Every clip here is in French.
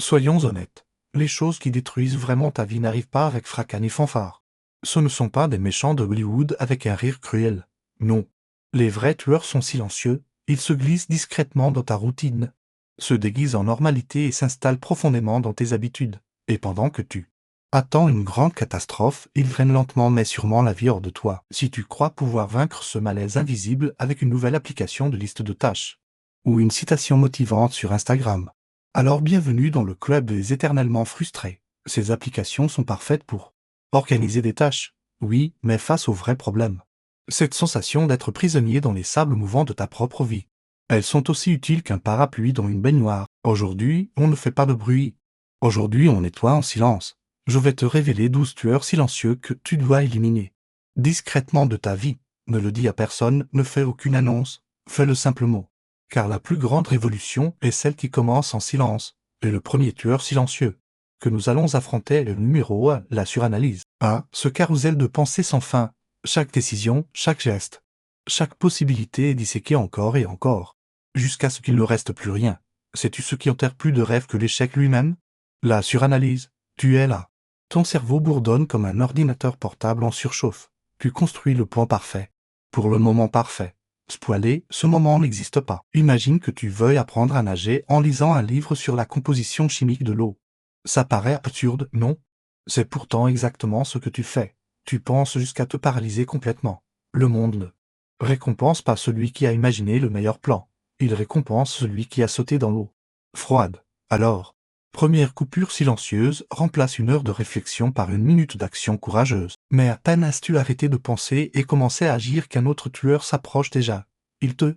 Soyons honnêtes, les choses qui détruisent vraiment ta vie n'arrivent pas avec fracas ni fanfare. Ce ne sont pas des méchants de Hollywood avec un rire cruel. Non. Les vrais tueurs sont silencieux, ils se glissent discrètement dans ta routine, se déguisent en normalité et s'installent profondément dans tes habitudes. Et pendant que tu attends une grande catastrophe, ils prennent lentement mais sûrement la vie hors de toi. Si tu crois pouvoir vaincre ce malaise invisible avec une nouvelle application de liste de tâches, ou une citation motivante sur Instagram, alors bienvenue dans le club des éternellement frustrés. Ces applications sont parfaites pour organiser des tâches, oui, mais face aux vrais problèmes. Cette sensation d'être prisonnier dans les sables mouvants de ta propre vie. Elles sont aussi utiles qu'un parapluie dans une baignoire. Aujourd'hui, on ne fait pas de bruit. Aujourd'hui, on nettoie en silence. Je vais te révéler 12 tueurs silencieux que tu dois éliminer. Discrètement de ta vie. Ne le dis à personne, ne fais aucune annonce. Fais-le simplement. Car la plus grande révolution est celle qui commence en silence. Et le premier tueur silencieux que nous allons affronter est le numéro 1, la suranalyse. Ce carrousel de pensées sans fin. Chaque décision, chaque geste, chaque possibilité est disséquée encore et encore, jusqu'à ce qu'il ne reste plus rien. Sais-tu ce qui enterre plus de rêves que l'échec lui-même? La suranalyse. Tu es là. Ton cerveau bourdonne comme un ordinateur portable en surchauffe. Tu construis le plan parfait. Pour le moment parfait. Spoilé, ce moment n'existe pas. Imagine que tu veuilles apprendre à nager en lisant un livre sur la composition chimique de l'eau. Ça paraît absurde, non? C'est pourtant exactement ce que tu fais. Tu penses jusqu'à te paralyser complètement. Le monde ne récompense pas celui qui a imaginé le meilleur plan. Il récompense celui qui a sauté dans l'eau froide. Alors, première coupure silencieuse remplace une heure de réflexion par une minute d'action courageuse. Mais à peine as-tu arrêté de penser et commencé à agir qu'un autre tueur s'approche déjà. Il te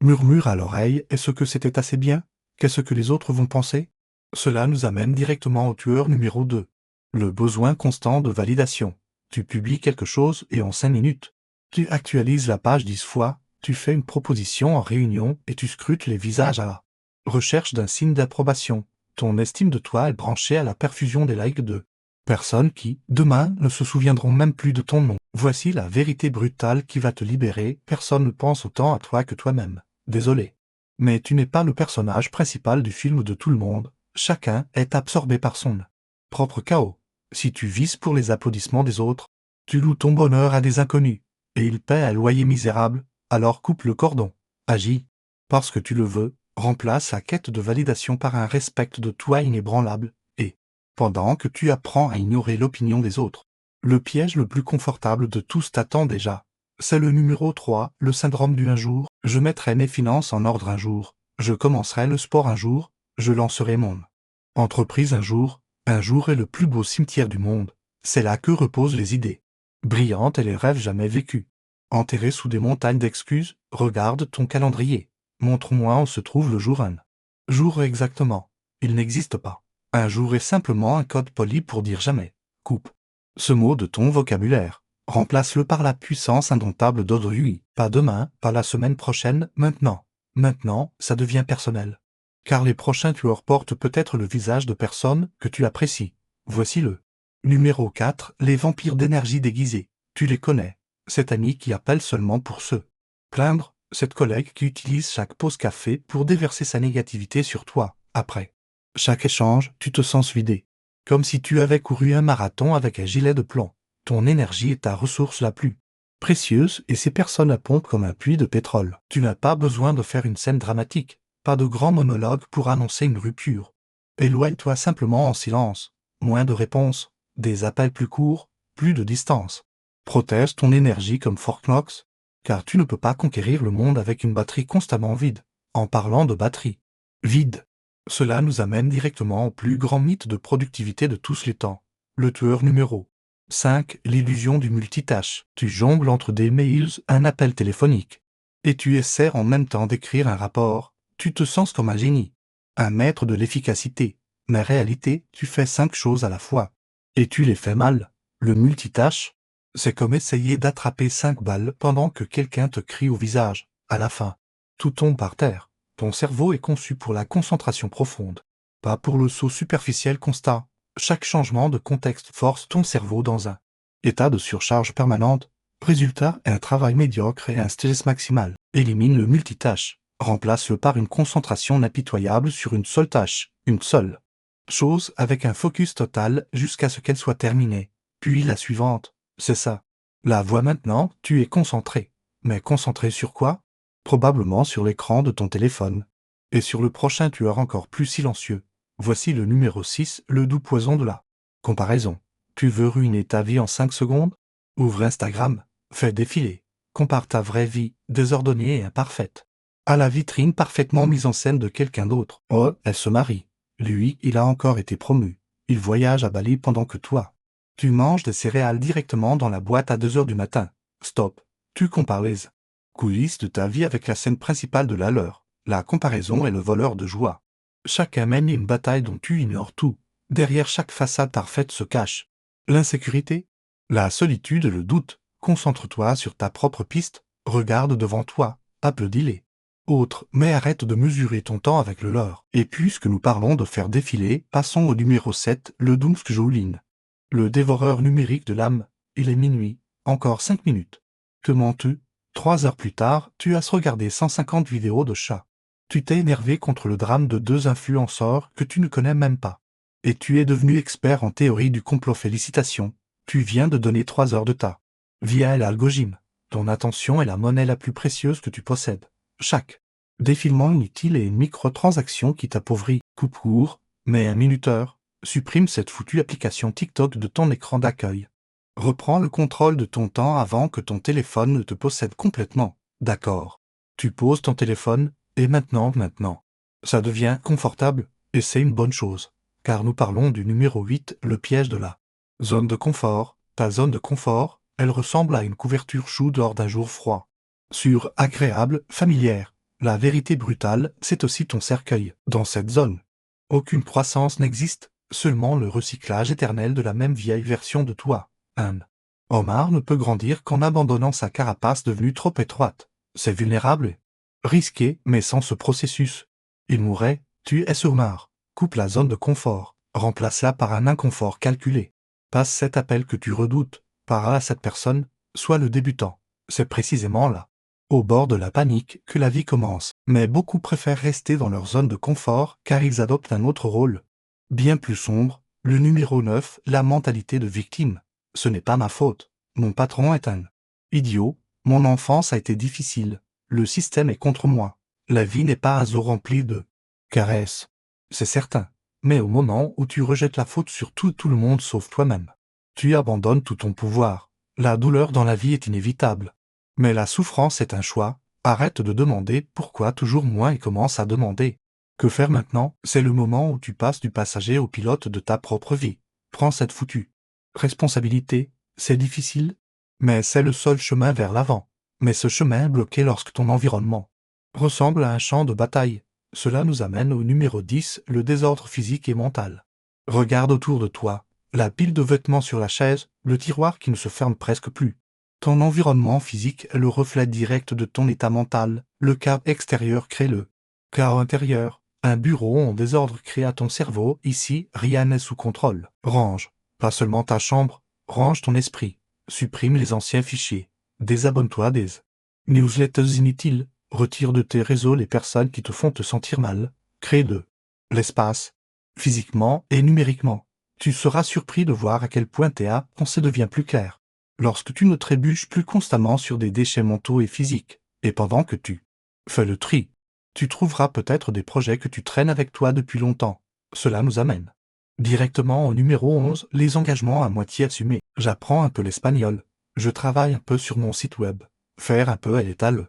murmure à l'oreille: est-ce que c'était assez bien? Qu'est-ce que les autres vont penser? Cela nous amène directement au tueur numéro 2. Le besoin constant de validation. Tu publies quelque chose et en 5 minutes, tu actualises la page 10 fois, tu fais une proposition en réunion et tu scrutes les visages à la recherche d'un signe d'approbation. Ton estime de toi est branchée à la perfusion des likes de personnes qui, demain, ne se souviendront même plus de ton nom. Voici la vérité brutale qui va te libérer: personne ne pense autant à toi que toi-même. Désolé. Mais tu n'es pas le personnage principal du film de tout le monde. Chacun est absorbé par son propre chaos. Si tu vises pour les applaudissements des autres, tu loues ton bonheur à des inconnus, et ils paient un loyer misérable, alors coupe le cordon. Agis. Parce que tu le veux, remplace la quête de validation par un respect de toi inébranlable, et, pendant que tu apprends à ignorer l'opinion des autres, le piège le plus confortable de tous t'attend déjà. C'est le numéro 3, le syndrome du un jour. Je mettrai mes finances en ordre un jour, je commencerai le sport un jour, je lancerai mon entreprise un jour est le plus beau cimetière du monde. C'est là que reposent les idées brillantes et les rêves jamais vécus. Enterrés sous des montagnes d'excuses, regarde ton calendrier. Montre-moi où se trouve le jour 1. Jour exactement. Il n'existe pas. Un jour est simplement un code poli pour dire jamais. Coupe ce mot de ton vocabulaire. Remplace-le par la puissance indomptable d'aujourd'hui. Pas demain, pas la semaine prochaine, maintenant. Maintenant, ça devient personnel. Car les prochains tueurs portent peut-être le visage de personnes que tu apprécies. Voici le numéro 4, les vampires d'énergie déguisés. Tu les connais. Cet ami qui appelle seulement pour se plaindre, cette collègue qui utilise chaque pause café pour déverser sa négativité sur toi. Après chaque échange, tu te sens vidé. Comme si tu avais couru un marathon avec un gilet de plomb. Ton énergie est ta ressource la plus précieuse et ces personnes la pompent comme un puits de pétrole. Tu n'as pas besoin de faire une scène dramatique. Pas de grand monologue pour annoncer une rupture. Éloigne-toi simplement en silence. Moins de réponses. Des appels plus courts, plus de distance. Protège ton énergie comme Fort Knox, car tu ne peux pas conquérir le monde avec une batterie constamment vide. En parlant de batterie vide, cela nous amène directement au plus grand mythe de productivité de tous les temps. Le tueur numéro 5, l'illusion du multitâche. Tu jongles entre des mails, un appel téléphonique, et tu essaies en même temps d'écrire un rapport. Tu te sens comme un génie, un maître de l'efficacité. Mais en réalité, tu fais 5 choses à la fois. Et tu les fais mal. Le multitâche, c'est comme essayer d'attraper 5 balles pendant que quelqu'un te crie au visage. À la fin, tout tombe par terre. Ton cerveau est conçu pour la concentration profonde, pas pour le saut superficiel constat. Chaque changement de contexte force ton cerveau dans un état de surcharge permanente. Résultat, un travail médiocre et un stress maximal. Élimine le multitâche. Remplace-le par une concentration impitoyable sur une seule tâche, une seule. Chose avec un focus total jusqu'à ce qu'elle soit terminée. Puis la suivante. C'est ça. La voix maintenant, tu es concentré. Mais concentré sur quoi? Probablement sur l'écran de ton téléphone. Et sur le prochain tueur encore plus silencieux. Voici le numéro 6, le doux poison de la comparaison. Tu veux ruiner ta vie en 5 secondes? Ouvre Instagram, fais défiler. Compare ta vraie vie, désordonnée et imparfaite, à la vitrine parfaitement mise en scène de quelqu'un d'autre. Oh, elle se marie. Lui, il a encore été promu. Il voyage à Bali pendant que toi, tu manges des céréales directement dans la boîte à 2 heures du matin. Stop. Tu compares les coulisses de ta vie avec la scène principale de la leur. La comparaison est le voleur de joie. Chacun mène une bataille dont tu ignores tout. Derrière chaque façade parfaite se cache l'insécurité, la solitude et le doute. Concentre-toi sur ta propre piste, regarde devant toi, applaudis-les autres, mais arrête de mesurer ton temps avec le leur. Et puisque nous parlons de faire défiler, passons au numéro 7, le Doomskjolin. Le dévoreur numérique de l'âme. Il est minuit, encore 5 minutes. Que mens-tu? 3 heures plus tard, tu as regardé 150 vidéos de chats. Tu t'es énervé contre le drame de 2 influenceurs que tu ne connais même pas. Et tu es devenu expert en théorie du complot. Félicitations. Tu viens de donner 3 heures de ta vie à l'algorithme. Ton attention est la monnaie la plus précieuse que tu possèdes. Chaque défilement inutile est une microtransaction qui t'appauvrit. Coupe court, mais un minuteur. Supprime cette foutue application TikTok de ton écran d'accueil. Reprends le contrôle de ton temps avant que ton téléphone ne te possède complètement. D'accord. Tu poses ton téléphone, et maintenant. Ça devient confortable, et c'est une bonne chose. Car nous parlons du numéro 8, le piège de la zone de confort. Ta zone de confort, elle ressemble à une couverture chaude lors d'un jour froid. Sûre, agréable, familière. La vérité brutale, c'est aussi ton cercueil. Dans cette zone, aucune croissance n'existe, seulement le recyclage éternel de la même vieille version de toi. Un homard ne peut grandir qu'en abandonnant sa carapace devenue trop étroite. C'est vulnérable et risqué, mais sans ce processus, il mourrait. Tu es ce homard. Coupe la zone de confort, remplace-la par un inconfort calculé. Passe cet appel que tu redoutes, parle à cette personne, sois le débutant. C'est précisément là, au bord de la panique, que la vie commence. Mais beaucoup préfèrent rester dans leur zone de confort car ils adoptent un autre rôle, bien plus sombre. Le numéro 9, la mentalité de victime. Ce n'est pas ma faute. Mon patron est un idiot. Mon enfance a été difficile. Le système est contre moi. La vie n'est pas un zoo rempli de caresses. C'est certain. Mais au moment où tu rejettes la faute sur tout le monde sauf toi-même, tu abandonnes tout ton pouvoir. La douleur dans la vie est inévitable. Mais la souffrance est un choix. Arrête de demander pourquoi toujours moins et commence à demander que faire maintenant. C'est le moment où tu passes du passager au pilote de ta propre vie. Prends cette foutue responsabilité. C'est difficile, mais c'est le seul chemin vers l'avant. Mais ce chemin est bloqué lorsque ton environnement ressemble à un champ de bataille. Cela nous amène au numéro 10, le désordre physique et mental. Regarde autour de toi, la pile de vêtements sur la chaise, le tiroir qui ne se ferme presque plus. Ton environnement physique est le reflet direct de ton état mental. Le chaos extérieur crée le chaos intérieur. Un bureau en désordre crée à ton cerveau. Ici, rien n'est sous contrôle. Range pas seulement ta chambre, range ton esprit. Supprime les anciens fichiers. Désabonne-toi des newsletters inutiles. Retire de tes réseaux les personnes qui te font te sentir mal. Crée de l'espace, physiquement et numériquement. Tu seras surpris de voir à quel point tes pensées devient plus claires. Lorsque tu ne trébuches plus constamment sur des déchets mentaux et physiques, et pendant que tu fais le tri, tu trouveras peut-être des projets que tu traînes avec toi depuis longtemps. Cela nous amène directement au numéro 11, les engagements à moitié assumés. J'apprends un peu l'espagnol. Je travaille un peu sur mon site web. Faire un peu est le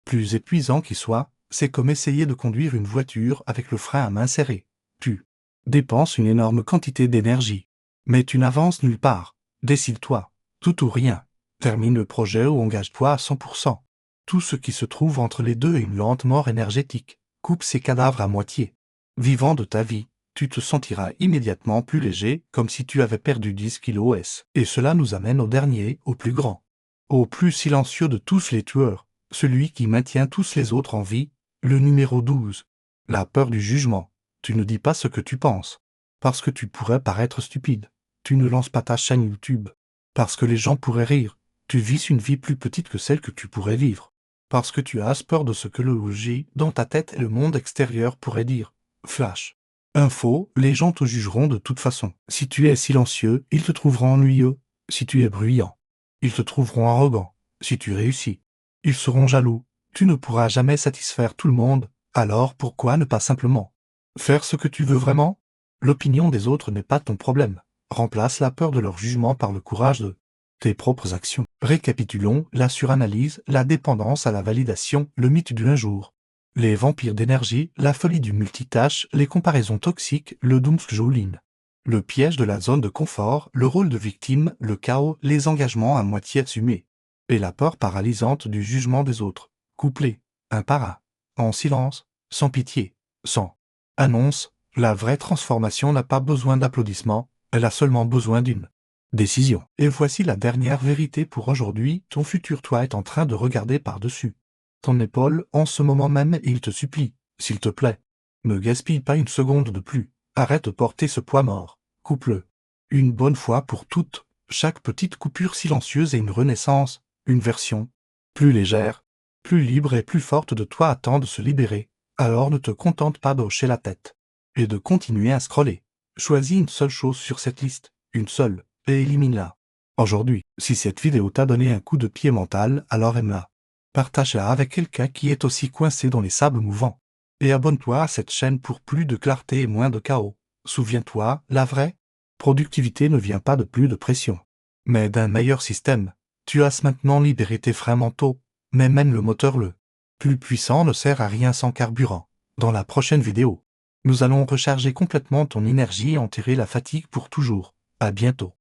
plus épuisant qui soit, c'est comme essayer de conduire une voiture avec le frein à main serré. Tu dépenses une énorme quantité d'énergie. Mais tu n'avances nulle part. Décide-toi. Tout ou rien. Termine le projet ou engage-toi à 100%. Tout ce qui se trouve entre les deux est une lente mort énergétique. Coupe ces cadavres à moitié. Vivant de ta vie, tu te sentiras immédiatement plus léger, comme si tu avais perdu 10 kilos. Et cela nous amène au dernier, au plus grand, au plus silencieux de tous les tueurs, celui qui maintient tous les autres en vie, le numéro 12. La peur du jugement. Tu ne dis pas ce que tu penses, parce que tu pourrais paraître stupide. Tu ne lances pas ta chaîne YouTube, parce que les gens pourraient rire. Tu vis une vie plus petite que celle que tu pourrais vivre, parce que tu as peur de ce que le logis dans ta tête et le monde extérieur pourraient dire. Flash. Info, les gens te jugeront de toute façon. Si tu es silencieux, ils te trouveront ennuyeux. Si tu es bruyant, ils te trouveront arrogant. Si tu réussis, ils seront jaloux. Tu ne pourras jamais satisfaire tout le monde, alors pourquoi ne pas simplement faire ce que tu veux vraiment? L'opinion des autres n'est pas ton problème. Remplace la peur de leur jugement par le courage de tes propres actions. Récapitulons, la suranalyse, la dépendance à la validation, le mythe du un jour. Les vampires d'énergie, la folie du multitâche, les comparaisons toxiques, le doomscrolling. Le piège de la zone de confort, le rôle de victime, le chaos, les engagements à moitié assumés. Et la peur paralysante du jugement des autres. Couplés, un par un, en silence, sans pitié, sans annonce, la vraie transformation n'a pas besoin d'applaudissements, elle a seulement besoin d'une décision. Et voici la dernière vérité pour aujourd'hui, ton futur toi est en train de regarder par-dessus ton épaule en ce moment même et il te supplie, s'il te plaît, ne gaspille pas une seconde de plus, arrête de porter ce poids mort, coupe-le. Une bonne fois pour toutes, chaque petite coupure silencieuse est une renaissance, une version plus légère, plus libre et plus forte de toi attend de se libérer, alors ne te contente pas de hocher la tête et de continuer à scroller. Choisis une seule chose sur cette liste, une seule, et élimine-la. Aujourd'hui, si cette vidéo t'a donné un coup de pied mental, alors aime-la. Partage-la avec quelqu'un qui est aussi coincé dans les sables mouvants. Et abonne-toi à cette chaîne pour plus de clarté et moins de chaos. Souviens-toi, la vraie productivité ne vient pas de plus de pression, mais d'un meilleur système. Tu as maintenant libéré tes freins mentaux, mais même le moteur le plus puissant ne sert à rien sans carburant. Dans la prochaine vidéo, nous allons recharger complètement ton énergie et enterrer la fatigue pour toujours. À bientôt.